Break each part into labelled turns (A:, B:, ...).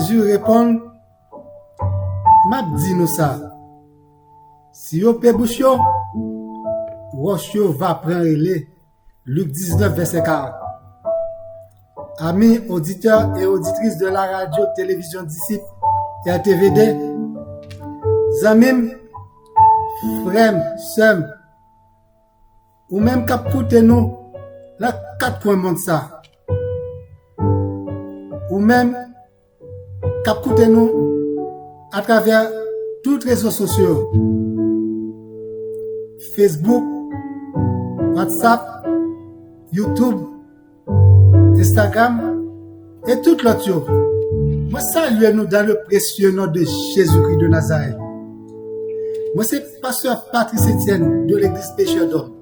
A: Jésus répond, m'a dit nous ça. Si yo pe bouche yo, roche yo va prendre les. Luc 19, verset 40. Amis auditeurs et auditrices de la radio, télévision disciples et RTVD, zamim, frères, sœurs, ou même cap coûter nous, là, 4 coins monde ça. Ou même cap coûter nous à travers tous les réseaux sociaux. Facebook, WhatsApp, YouTube, Instagram et tout l'autre. Moi, saluez-nous dans le précieux nom de Jésus-Christ de Nazareth. Moi, c'est pasteur Patrice Etienne de l'église Pécheur d'Homme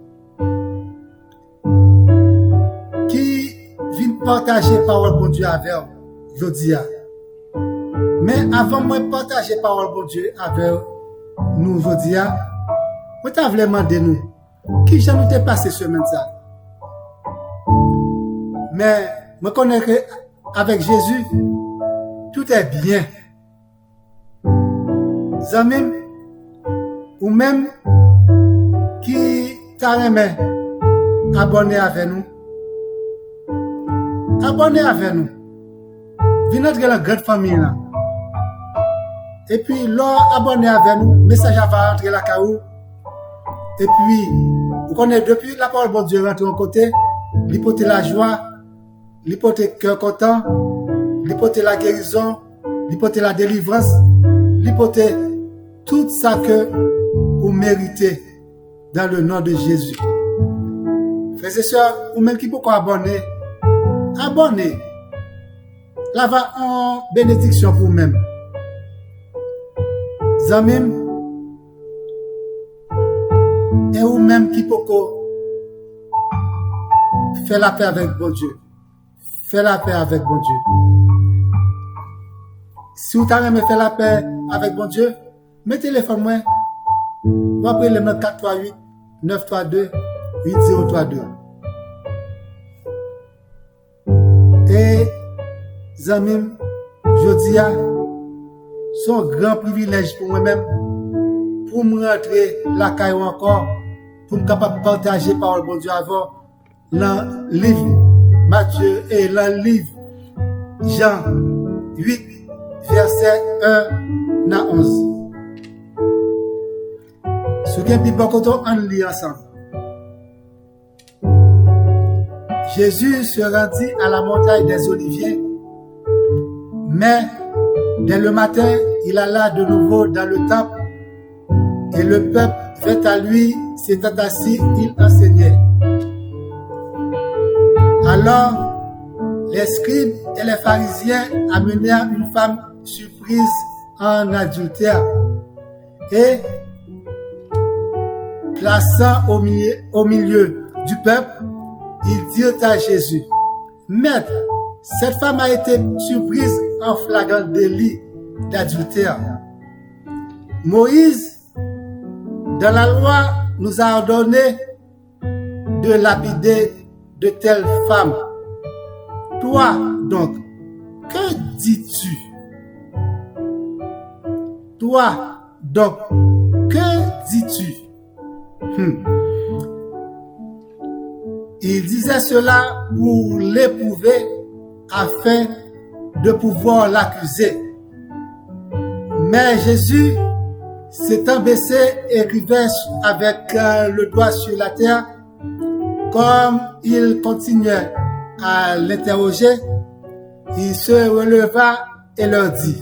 A: qui vient partager parole bon Dieu avec vous aujourd'hui. Mais avant moi partager parole bon Dieu avec nous aujourd'hui, moi t'as vraiment demandé nous qui j'en nous passé semaine ça. Mais je connais que avec Jésus tout est bien. Amis, ou même qui t'a aimé abonner avec nous. Abonnez avec nous. Venez dans la grande famille là. Et puis, là, abonnez avec nous. Message va rentrer la caou. Et puis, vous connaissez depuis la parole de Dieu rentre en côté. L'hypothèse la joie. L'hypothèse cœur content. L'hypothèse la guérison. L'hypothèse la délivrance. L'hypothèse tout ça que vous méritez dans le nom de Jésus. Frères et sœurs, ou même qui peut abonner. Abonnez. Là va en bénédiction pour vous-même. Zamim, et ou même qui peut faire la paix avec bon Dieu. Faire la paix avec bon Dieu. Si vous avez fait la paix avec bon Dieu, mettez téléphone moi. Vous appelez le 438 932 8032. Et Zamim, je dis c'est un grand privilège pour moi-même pour me rentrer la caille encore pour me capable partager parole de bon Dieu avant dans le livre Matthieu et dans le livre Jean 8 verset 1 à 11. Ce qui est plus bon quand on lit ensemble. Jésus se rendit à la montagne des Oliviers, mais dès le matin, il alla de nouveau dans le temple et le peuple vint à lui, s'étant assis, il enseignait. Alors, les scribes et les pharisiens amenèrent une femme surprise en adultère et, plaçant au milieu du peuple, ils dirent à Jésus, Maître, cette femme a été surprise en flagrant délit d'adultère. Moïse, dans la loi, nous a ordonné de lapider de telles femmes. Toi, donc, que dis-tu? Toi, donc, que dis-tu? Il disait cela pour l'éprouver afin de pouvoir l'accuser. Mais Jésus, s'étant baissé, écrivait avec le doigt sur la terre. Comme il continuait à l'interroger, il se releva et leur dit,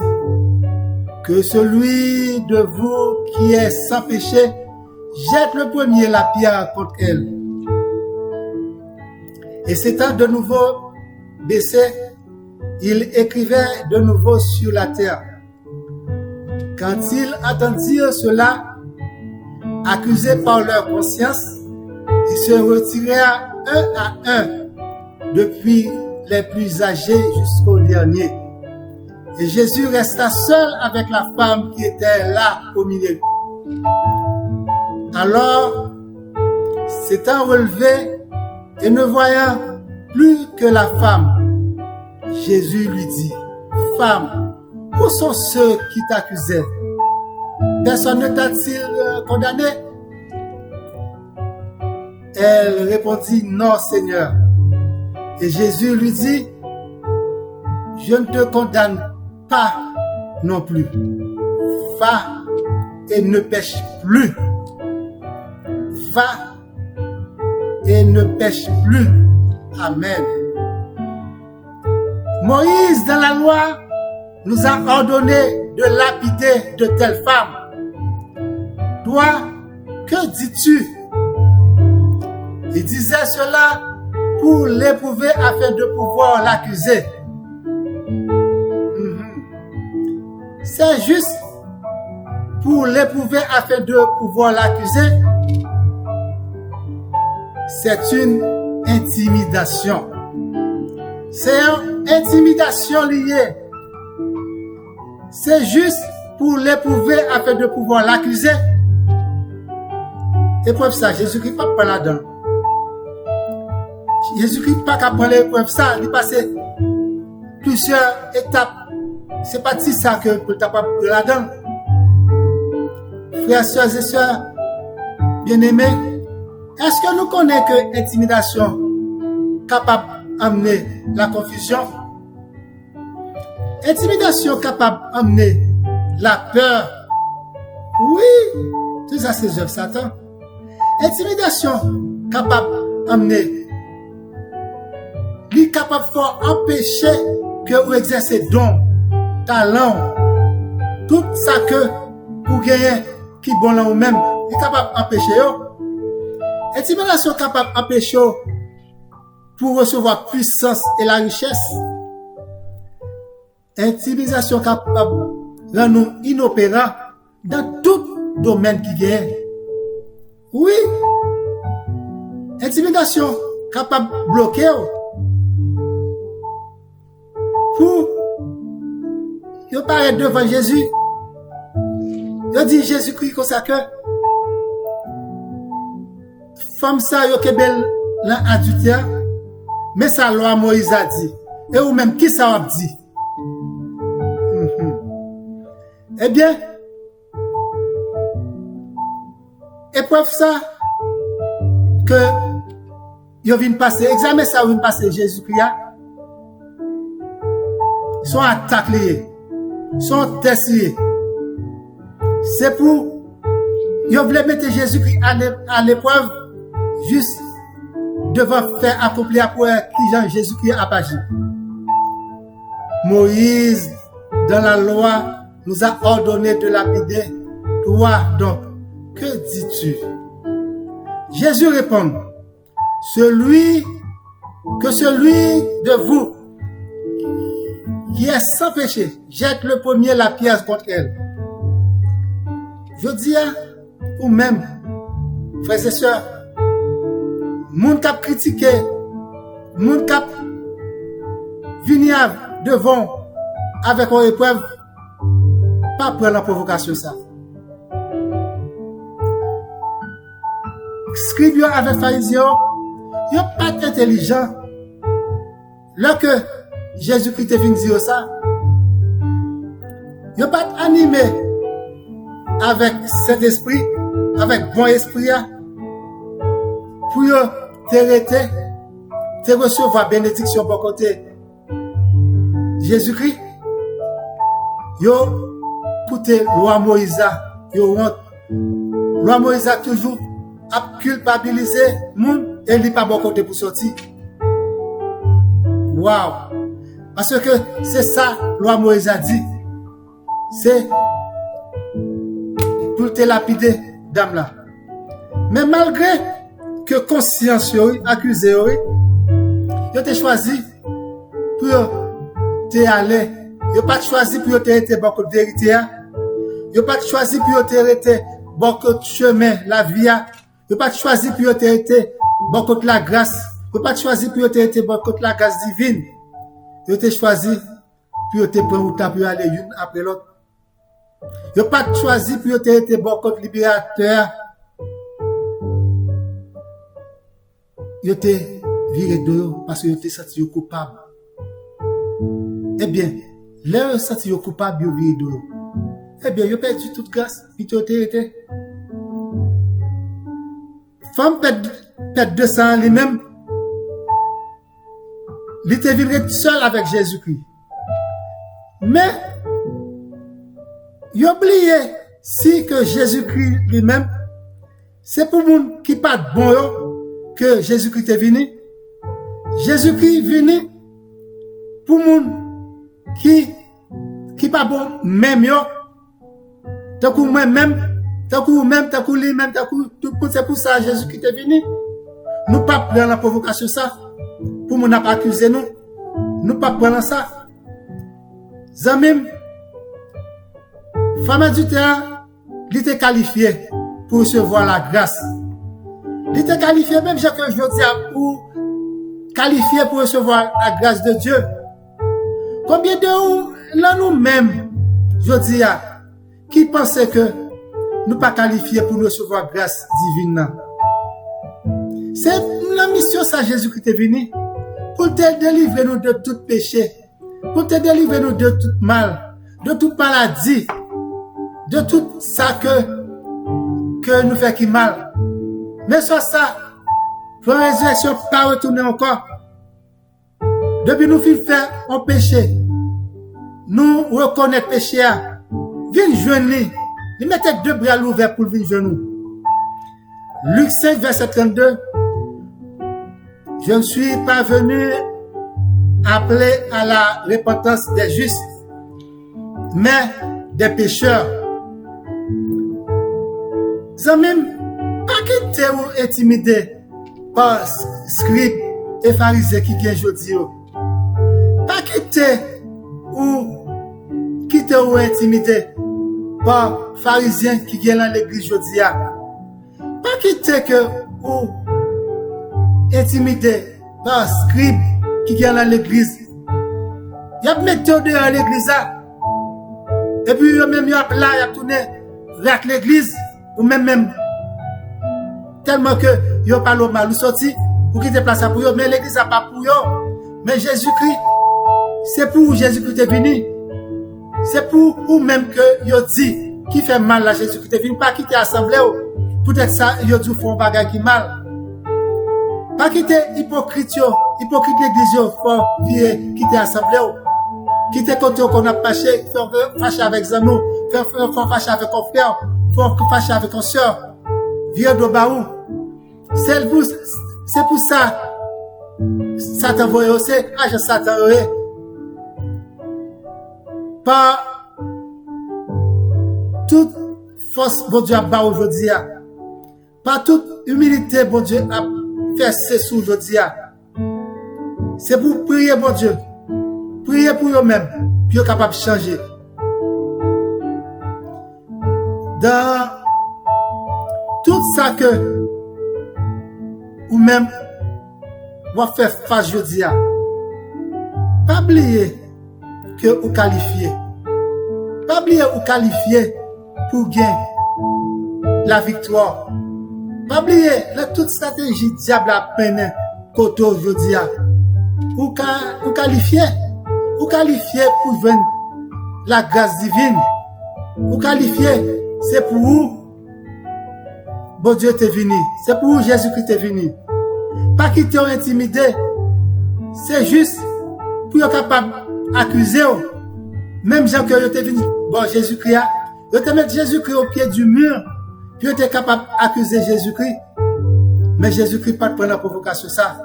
A: que celui de vous qui est sans péché, jette le premier la pierre contre elle. Et s'étant de nouveau baissé, il écrivait de nouveau sur la terre. Quand ils entendirent cela, accusés par leur conscience, ils se retirèrent un à un, depuis les plus âgés jusqu'au dernier. Et Jésus resta seul avec la femme qui était là au milieu. Alors, s'étant relevé et ne voyant plus que la femme, Jésus lui dit, Femme, où sont ceux qui t'accusaient? Personne ne t'a-t-il condamné? Elle répondit, non, Seigneur. Et Jésus lui dit, je ne te condamne pas non plus. Va et ne pêche plus. Va et ne pêche plus. Amen. Moïse, dans la loi, nous a ordonné de lapider de telles femmes. Toi, que dis-tu? Il disait cela pour l'éprouver afin de pouvoir l'accuser. C'est juste pour l'éprouver afin de pouvoir l'accuser. C'est une intimidation. C'est une intimidation liée. C'est juste pour l'éprouver afin de pouvoir l'accuser. Épreuve ça, Jésus-Christ pas par là-dedans. Jésus-Christ pas qu'à prendre l'épreuve ça, il passe plusieurs étapes. C'est pas si ça que tu n'as pas là-dedans. Frères, sœurs et sœurs, bien-aimés, est-ce que nous connaissons que l'intimidation capable d'amener la confusion? Intimidation capable d'amener la peur? Oui, tout ça c'est œuvre Satan. Intimidation capable d'amener, lui capable d'empêcher que vous exercez don, talent, tout ça que vous gagnez qui est bon là ou même, il est capable d'empêcher. Intimidation capable d'empêcher pour recevoir puissance et la richesse. Intimidation capable de rendre nous inopérants dans tout domaine qui gagne. Oui. Intimidation capable de bloquer pour il paraît devant Jésus. Il dit Jésus-Christ comme ça que femme ça yo kebel l'adultère, mais ça loi Moïse a dit. Et ou même qui ça a dit? Eh bien, épreuve ça que yo vient passer, examen ça vient passer Jésus-Christ, sont attaques liées, sont tests liés. C'est pour yo voulait mettre Jésus-Christ à l'épreuve juste devant faire accomplir pour qui Jean Jésus-Christ a agi. Moïse dans la loi nous a ordonné de lapider. Toi donc, que dis-tu? Jésus répond, celui de vous qui est sans péché, jette le premier la pierre contre elle. Je dis ou même, frères et sœurs, moun kap critiqué, moun kap venir devant avec une épreuve, pas prendre la provocation ça. Scribes avec pharisiens, ils sont pas intelligents. Lorsque Jésus-Christ est venu dire ça, ils sont pas animés avec cet esprit, avec bon esprit, pour t'arrêter, te recevoir bénédiction pour côté Jésus-Christ. Yo écoutez loi Moïse, yo honte. Loi Moïse toujours a culpabilisé moun et li pas bon côté pour sortir. Wow. Parce que c'est ça loi Moïse a dit. C'est pour te lapider dame là. Mais malgré que conscience yo accusé yo te choisi pour te aller. Yo pas choisi pour te être bon côté vérité. Yo pas choisi pour te être bon côté chemin la vie. Yo pas choisi pour te être bon côté la grâce. Yo pas choisi pour te être bon côté la grâce divine. Yo te choisi pour te prendre temps pour aller une après l'autre. Yo pas choisi pour te être bon côté libérateur. Yo te viré dehors parce que yo te senti coupable. Eh bien, leur senti coupable yo vide. Eh bien, yo perdu toute grâce, puis tu été. Femme perd 200 lui-même. Il était venu seul avec Jésus-Christ. Mais, il oublié si que Jésus-Christ lui-même, c'est pour moun qui pas de bon yo, que Jésus-Christ est venu. Jésus-Christ est venu pour moun qui pas bon même yo. Tant que moi-même, tant que vous-même, tant que lui-même, tant que tout le monde, c'est pour ça Jésus-Christ est venu. Nous pas prendre la provocation ça. Pour mon pas accuser nous. Nous pas prendre ça. Zamim, femme du terrain, il était qualifié pour recevoir la grâce. Il était qualifié, même chaque jour, pour qualifié pour recevoir la grâce de Dieu. Combien de nous, là nous-mêmes, je dis, qui pensaient que nous pas qualifiés pour recevoir grâce divine? C'est la mission ça Jésus-Christ est venu pour te délivrer nous de tout péché, pour te délivrer nous de tout mal, de toute maladie, de tout ça que nous fait qui mal. Mais soit ça, pour la résurrection pas retourner encore. Depuis nous faire un péché, nous reconnaître péché, viens joindre, il mettait 2 bras ouverts pour venir joindre nous. Luc 5, verset 32. Je ne suis pas venu appeler à la repentance des justes, mais des pécheurs. Zamim, pas quitter ou intimider par scribes et pharisiens qui viennent aujourd'hui. Pas quitter ou intimider par pharisiens qui viennent dans l'église aujourd'hui. Pas quitter que ou intimider par scribes qui viennent dans l'église. Il y a mis dehors l'église. Et puis, même, il y a là, il y a tourné vers l'église. Ou même, tellement que, il y a pas le mal, ou sorti, ou qui te place pour eux, mais l'église n'a pas pour eux. Mais Jésus-Christ, c'est pour Jésus-Christ est venu. C'est pour ou même que, il dit, qui fait mal à Jésus-Christ est venu, pas quitter l'assemblée. Peut-être ça, il dit, font bagage qui mal. Pas quitter hypocrite l'église, faut quitter l'assemblée. Quitter côté qu'on a fâché, faire fâcher avec Zanou, faire fâcher avec un frère, faire fâcher avec une soeur. Vieux de Baou. C'est pour ça, Satan voyait aussi, je Satan voyait. Par toute force, bon Dieu a bas aujourd'hui. Par toute humilité, bon Dieu a fait ses sous aujourd'hui. C'est pour prier, bon Dieu. Priez pour eux-mêmes, puis vous capable de changer. Dans tout ça que vous-même vous faites face aujourd'hui, pas oublier que vous qualifiez. Pas oublier que vous qualifiez pour gagner la victoire. Pas oublier toute stratégie diable à peine côté aujourd'hui. Vous qualifiez. Vous qualifiez pour venir la grâce divine. Vous qualifiez, c'est pour vous. Bon Dieu t'est venu. C'est pour vous Jésus-Christ est venu. Pas quitter ou intimider. C'est juste pour être capable d'accuser. Même gens que vous êtes venu, bon Jésus-Christ, vous êtes mis Jésus-Christ au pied du mur. Puis vous êtes capable d'accuser Jésus-Christ. Mais Jésus-Christ pas de prendre la provocation ça.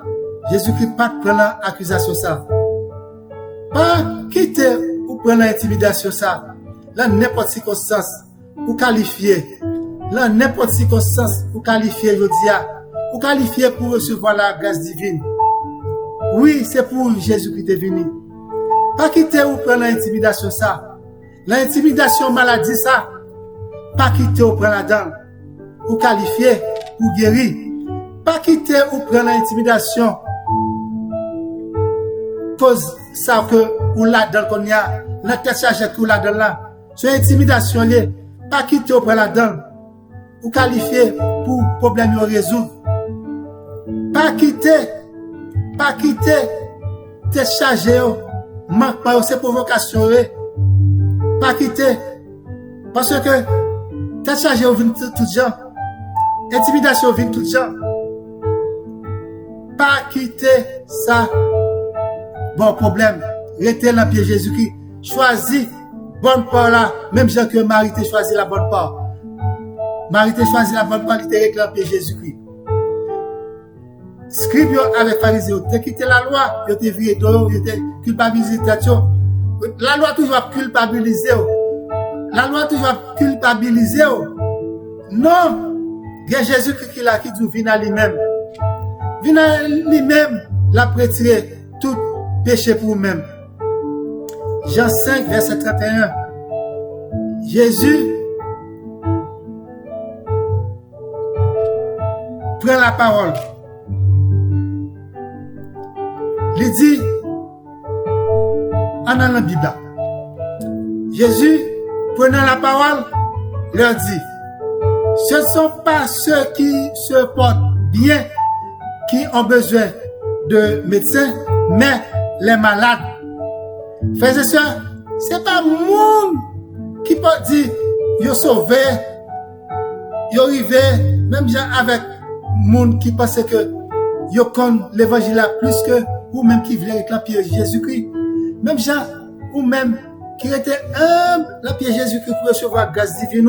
A: Jésus-Christ pas de prendre l'accusation ça. Pas quitter ou prendre l'intimidation ça. Là, n'importe circonstance, ou qualifier. Là, n'importe circonstance, ou qualifier, je dis, ou qualifier pour recevoir la grâce divine. Oui, c'est pour Jésus qui est venu. Pas quitter ou prendre l'intimidation ça. L'intimidation maladie ça. Pas quitter ou prendre la dent. Ou qualifier, ou guérir. Pas quitter ou prendre l'intimidation. Cause ça que ou la dans qu'on y a la tête chargée ou la dans là c'est intimidation lié pas quitter au la dedans ou qualifier pour problème à résoudre pas quitter te charger manque pas ces provocations, pas quitter. Parce que, tête chargée au vin tout gens. Intimidation au vin tout gens. Pas quitter ça. Bon problème. Restez dans le pied Jésus-Christ. Choisis bonne part là. Même Jean que Marie t'a choisi la bonne part. Marie t'a choisi la bonne part, il t'a réclamé pied Jésus-Christ. Scribe avec pharisien, t'as quitté la loi, t'as viré d'eau, t'as culpabilisé. La loi toujours culpabilisé. La loi toujours culpabilisé. Non, il y a Jésus-Christ qui l'a qui dit vient à lui-même. Vient à lui-même, l'a retiré tout péché pour vous-même. Jean 5, verset 31. Jésus prend la parole. Il dit, en dans la Bible, Jésus, prenant la parole, leur dit, ce ne sont pas ceux qui se portent bien qui ont besoin de médecins, mais les malades. Frères et sœurs, ce n'est pas le monde qui peut dire, ils sont sauvés, ils sont arrivés, même gens avec le monde qui pense que ils connaissent l'évangile plus que ou même qui voulait réclamer Jésus-Christ. Même gens, ou même qui était humble, la pied Jésus-Christ pour recevoir grâce divine,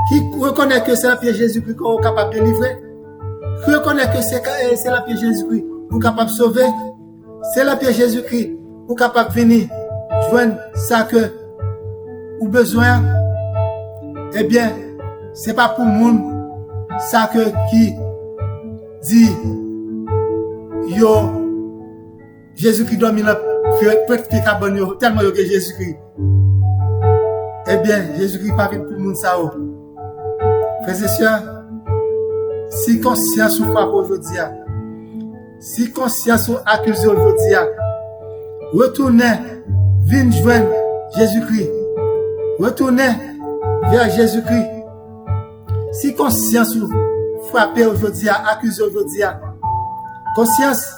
A: qui reconnaît que c'est la pied Jésus-Christ qu'on est capable de livrer, qui reconnaît que c'est la pied Jésus-Christ qu'on est capable de sauver, c'est la pied Jésus-Christ qu'on est capable de venir joindre ça que ou besoin. Eh bien, c'est pas pour le monde ça que qui dit yo Jésus-Christ domine peut-être carbone tellement que Jésus-Christ. Eh bien, Jésus-Christ pas venu pour le monde ça. Frères et sœurs, si conscience ou pas aujourd'hui, si conscience ou accusé aujourd'hui, retournez, venez joindre Jésus-Christ. Retournez vers Jésus-Christ. Si conscience ou frappé aujourd'hui, accusé aujourd'hui, conscience,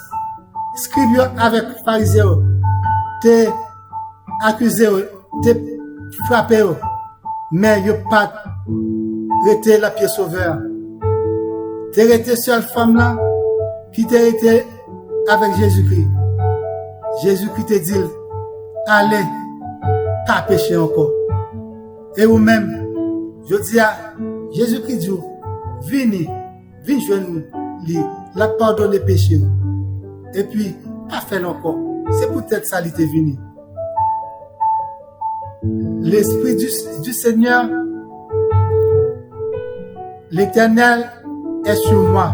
A: scribe avec pharisien, t'es accusé, t'es frappé, mais y'a pas rete la pied sauveur. T'es rete seule femme là, qui t'es rete avec Jésus-Christ. Jésus-Christ te dit, allez, pas pécher encore. Et ou même, je dis à Jésus-Christ dit, venez joindre lui, la pardonne les péchés. Et puis, pas faire encore. C'est peut-être ça qui est venu. L'Esprit du Seigneur, l'Éternel est sur moi.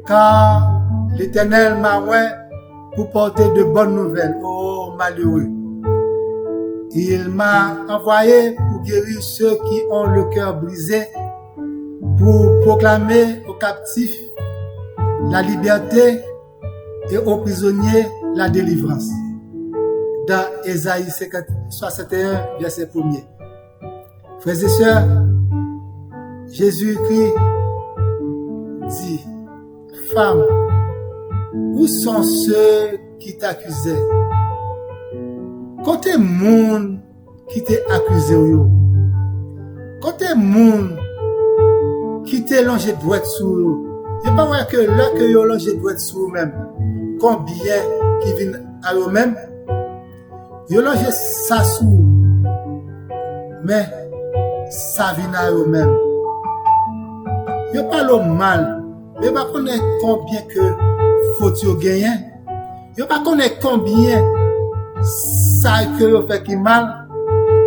A: Car l'Éternel m'a oint pour porter de bonnes nouvelles aux malheureux. Il m'a envoyé pour guérir ceux qui ont le cœur brisé, pour proclamer aux captifs la liberté et aux prisonniers la délivrance. Dans Ésaïe 61, verset 1er. Frères et sœurs, Jésus-Christ dit, femme, où sont ceux qui t'accusaient? Côté monde qui t'a accusé, côté monde qui t'a longé droit sous, il pas vrai que là que yo longé droit sous même, combien qui viennent à eux-mêmes, yo longé ça sous, mais ça vient à eux-mêmes. Yo parle mal, mais pas connaît combien que faut yo gagner. Yo pas connaît combien ça que yo fait qui mal.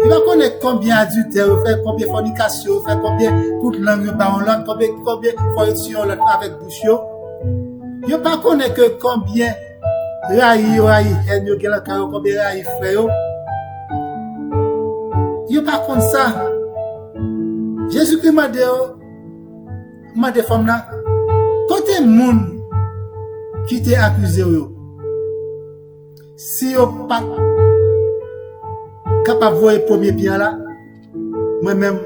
A: Yo pas connaît combien adultère yo fait, combien fornication yo fait, combien toute langue yo parle langue, combien fornication avec bouche yo. Yo pas connaît que combien raï haine yo gen la cœur, combien raï frère yo. Yo pas comme ça. Jésus-Christ m'a dit femme là, côté moun qui t'est accusé yo, si yo pas capable voir le premier bien là, moi-même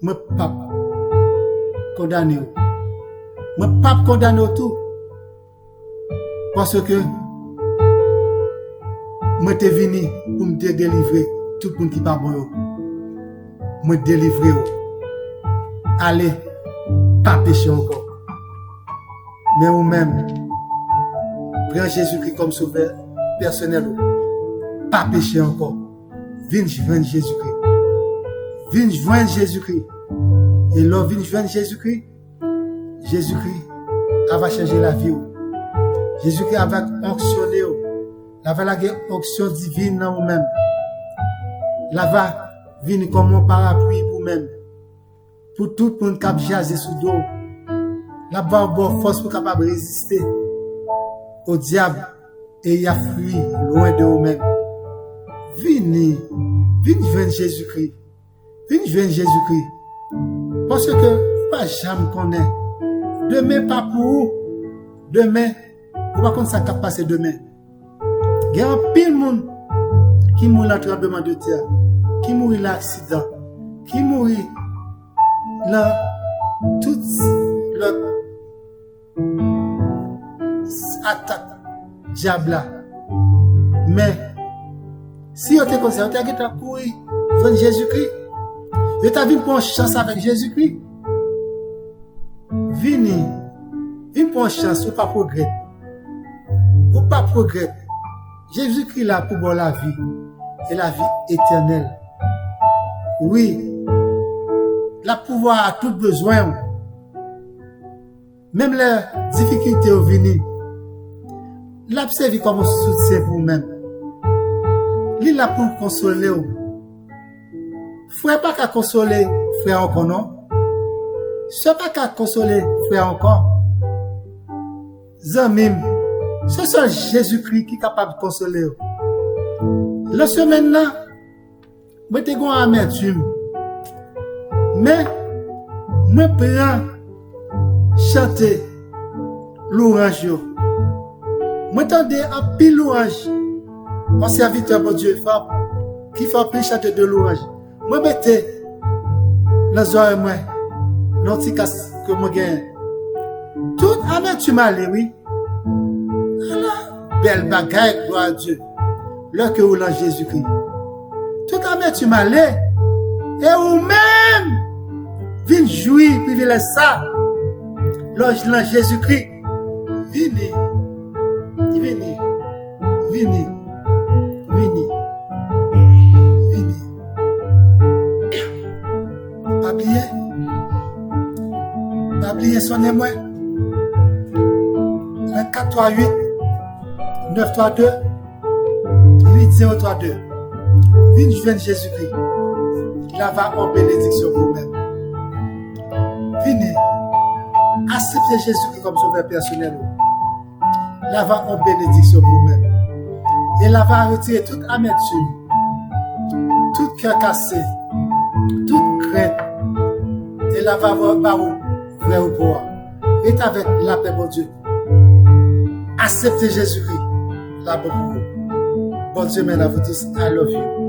A: me pas condamné yo. Me pas condamné tout parce que moi t'es venu pour me délivrer tout le monde qui pas bon. Moi délivrer. Allez, pas pécher encore. Mais vous-même, prends Jésus-Christ comme sauveur personnel. Pas pécher encore. Viens joindre Jésus-Christ. Viens joindre Jésus-Christ. Et là, viens joindre Jésus-Christ. Jésus-Christ va changer la vie. Jésus-Christ va onctionner. La va la onction divine dans vous-même. La va venir comme un parapluie pour vous-même. Pour tout le monde qui a jasé sous dos. La va avoir force pour capable résister au diable et y a fui loin de vous-même. Venez joindre Jésus-Christ. Venez joindre Jésus-Christ. Parce que pas jamais connaît. Demain pas pour vous. Demain, vous ne pouvez pas ça passer demain. Il y a un pile de monde qui mourut dans le tremblement de terre, qui mourut dans l'accident, qui mourut dans toute leur attaque diable. Mais si vous êtes comme ça, vous avez couru vers Jésus-Christ. Vous avez pour une chance avec Jésus-Christ. Venez pour une chance, vous ne pas progresser. Vous ne pas progresser. Jésus-Christ là pour bon la vie et la vie éternelle. Oui, la pouvoir à tout besoin. Même les difficultés au venir. L'a servi comme un soutien pour vous-même. Il là pour consoler. Frère pas qu'à consoler frère encore non. C'est pas qu'à consoler frère encore. Zamim, c'est seul Jésus-Christ qui est capable de consoler. La semaine là, je te gon amertume. Mais je prends chanter l'orange. Je t'entends un pile l'orange. Mon serviteur, mon Dieu, qui fait plus chanter de l'orange. Je mette les oreilles, moi, l'anticasse que je gagne. Tout amertume allé, oui. Belle bagaille, gloire à Dieu. Là que vous l'avez Jésus-Christ. Tout amertume allé. Et vous-même, venez jouir, privilège ça. Lorsque l'avez Jésus-Christ. Venez. Venez. Venez. Venez. Venez. Pas oublier sonnez-moi. 438 932 8032. Venez joindre Jésus-Christ. Il va en bénédiction pour vous-même. Venez. Acceptez Jésus-Christ comme sauveur personnel. Il va en bénédiction pour vous-même. Et il va retirer toute amertume, tout cœur cassé, toute crainte. Et il va avoir vrai au pouvoir. Et avec la paix, mon Dieu. Acceptez Jésus-Christ. La bonne pour vous. Bon Dieu, merci à vous tous. I love you.